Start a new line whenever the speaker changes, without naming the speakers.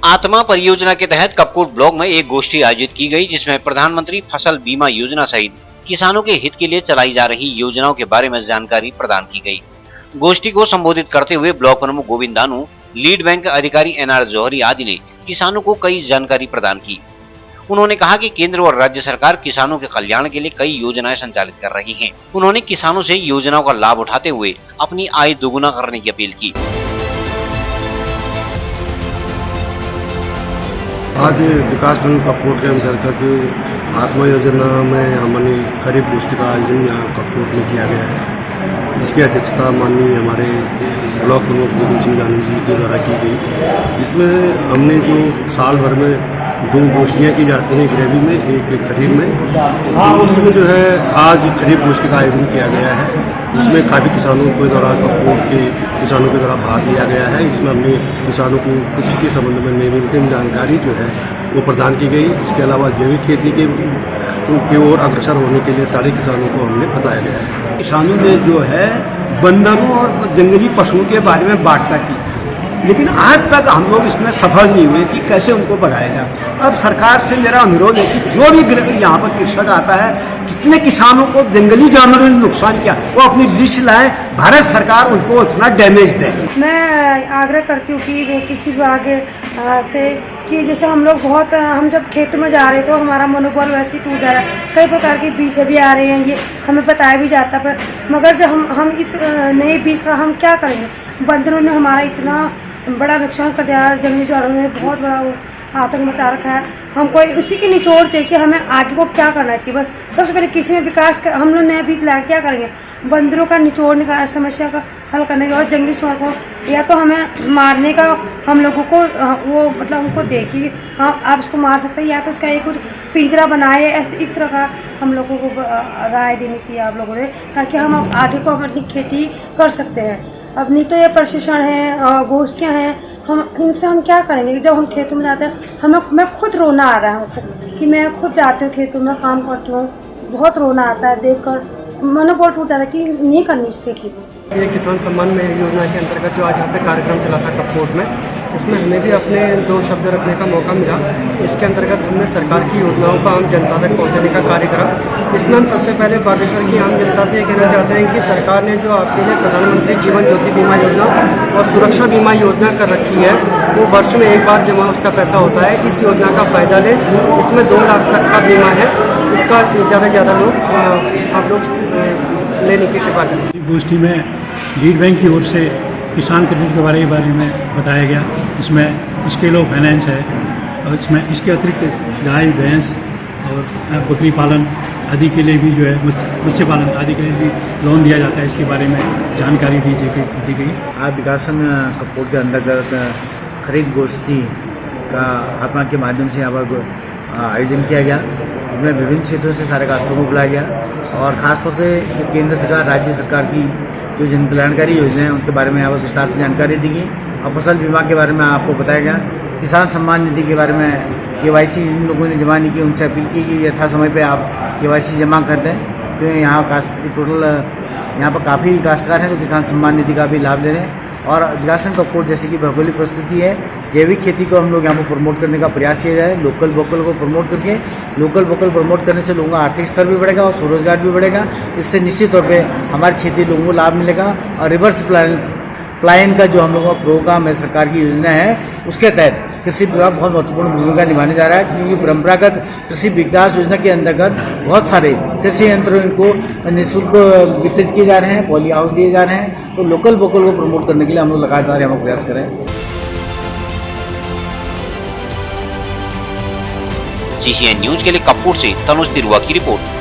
आत्मा परियोजना के तहत कपकोट ब्लॉक में एक गोष्ठी आयोजित की गई, जिसमें प्रधानमंत्री फसल बीमा योजना सहित किसानों के हित के लिए चलाई जा रही योजनाओं के बारे में जानकारी प्रदान की गई। गोष्ठी को संबोधित करते हुए ब्लॉक प्रमुख गोविंद दानू, लीड बैंक अधिकारी NR जौहरी आदि ने किसानों को कई जानकारी प्रदान की। उन्होंने कहा कि केंद्र और राज्य सरकार किसानों के कल्याण के लिए कई योजनाएं संचालित कर रही हैं। उन्होंने किसानों से योजनाओं का लाभ उठाते हुए अपनी आय दोगुना करने की अपील की।
आज विकास खंड कपकोट के अंतर्गत आत्मा योजना में हमने खरीफ गोष्ठी का आयोजन यहाँ कपकोट में किया गया है, जिसकी अध्यक्षता माननीय हमारे ब्लॉक प्रमुख गोविंद सिंह दानू जी के द्वारा की गई। इसमें हमने जो साल भर में 2 गोष्ठियाँ की जाती हैं, एक रबी में एक खरीफ में। तो इसमें जो है आज खरीफ गोष्ठी का आयोजन किया गया है, जिसमें काफ़ी किसानों के द्वारा कपकोट के किसानों के द्वारा भाग लिया गया है। इसमें हमने किसानों को कृषि के संबंध में नवीनतम जानकारी जो है वो प्रदान की गई। इसके अलावा जैविक खेती के ओर अग्रसर होने के लिए सारे किसानों को हमने बताया गया है।
किसानों ने जो है बंदरों और जंगली पशुओं के बारे में वार्ता की, लेकिन आज तक हम लोग इसमें सफल नहीं हुए कि कैसे उनको बढ़ाया जाए। अब सरकार से मेरा अनुरोध है कि जो भी यहाँ पर कृषक आता है, कितने किसानों को जंगली जानवरों ने नुकसान किया, वो अपनी लिस्ट लाए, भारत सरकार उनको उतना डैमेज दे।
मैं आग्रह करती हूँ कि कृषि विभाग से कि जैसे हम जब खेत में जा रहे तो हमारा मनोबल वैसे ही टूट जा रहा है। कई प्रकार के बीज भी आ रहे हैं, ये हमें बताया भी जाता है, मगर जब हम इस नए बीज का हम क्या करेंगे। बंदरों ने हमारा इतना बड़ा नुकसान कर दिया, जंगली जानवरों ने बहुत बड़ा आतंक मचा रखा है। हमको उसी की निचोड़ चाहिए कि हमें आगे को क्या करना चाहिए। बस सबसे पहले कृषि में विकास हम लोग नया बीज ला क्या करेंगे, बंदरों का निचोड़ने का, समस्या का हल करने का, और जंगली सुअर को या तो हमें मारने का हम लोगों को वो मतलब उनको देखिए, हाँ आप इसको मार सकते हैं, या तो उसका एक कुछ पिंजरा बनाए, ऐसे इस तरह का हम लोगों को राय देनी चाहिए आप लोगों ने, ताकि हम आगे को अपनी खेती कर सकते हैं। अब नहीं तो ये प्रशिक्षण है, गोष्ठियाँ हैं, इनसे हम क्या करेंगे। जब हम खेतों में जाते हैं मैं खुद रोना आ रहा है हमको कि मैं खुद जाती हूँ खेतों में काम करती हूँ, बहुत रोना आता है देखकर, मनोबल टूट जाता है कि नहीं करनी इस खेती।
ये किसान सम्मान में योजना के अंतर्गत जो आज यहाँ पे कार्यक्रम चला था कपकोट में, इसमें हमें भी अपने 2 शब्द रखने का मौका मिला। इसके अंतर्गत हमने सरकार की योजनाओं का आम जनता तक पहुँचाने का कार्य करा। इसमें हम सबसे पहले बागेश्वर की आम जनता से ये कहना चाहते हैं कि सरकार ने जो आपके लिए प्रधानमंत्री जीवन ज्योति बीमा योजना और सुरक्षा बीमा योजना कर रखी है, वो वर्ष में एक बार जमा उसका पैसा होता है। इस योजना का फ़ायदा लें। इसमें 2 लाख तक का बीमा है, इसका ज़्यादा से ज़्यादा लोग आप लोग लेने की कृपा करें।
गोष्ठी में लीड बैंक की ओर से किसान क्रेडिट के बारे में बताया गया। इसमें स्केल ऑफ फाइनेंस है, और इसमें इसके अतिरिक्त गाय, भैंस और बकरी पालन आदि के लिए भी जो है मत्स्य पालन आदि के लिए भी लोन दिया जाता है। इसके बारे में जानकारी दी गई।
आज विकास कपकोट के अंतर्गत खरीफ गोष्ठी का आत्मा के माध्यम से यहाँ पर आयोजन किया गया। इसमें विभिन्न क्षेत्रों से सारे कास्तों को बुलाया गया, और ख़ासतौर से केंद्र सरकार, राज्य सरकार की जो जन कल्याणकारी योजना है उनके बारे में यहाँ पर विस्तार से जानकारी दी गई। और फसल बीमा के बारे में आपको बताया गया। किसान सम्मान निधि के बारे में KYC जिन लोगों ने जमा नहीं की, उनसे अपील की कि यथा समय पे आप KYC जमा कर दें, क्योंकि यहाँ यहाँ पर काफ़ी काश्तकार हैं जो किसान सम्मान निधि का भी लाभ ले रहे हैं। और विकास कपकोट जैसे कि भौगोलिक परिस्थिति है, जैविक खेती को हम लोग यहाँ पर प्रमोट करने का प्रयास किया जाए। लोकल वोकल को प्रमोट करके, लोकल वोकल प्रमोट करने से लोगों का आर्थिक स्तर भी बढ़ेगा और स्वरोजगार भी बढ़ेगा। इससे निश्चित तौर पे हमारे क्षेत्रीय लोगों को लाभ मिलेगा। और रिवर्स प्लायन का जो हम लोगों का प्रोग्राम है, सरकार की योजना है, उसके तहत कृषि विभाग बहुत महत्वपूर्ण भूमिका निभाने जा रहा है, क्योंकि परंपरागत कृषि विकास योजना के अंतर्गत बहुत सारे कृषि यंत्र इनको निःशुल्क वितरित किए जा रहे हैं, पॉली हाउस दिए जा रहे हैं। तो लोकल वोकल को प्रमोट करने के लिए हम लोग लगातार हम प्रयास करें।
CCN न्यूज के लिए कपकोट से तनुज तिरुआ की रिपोर्ट।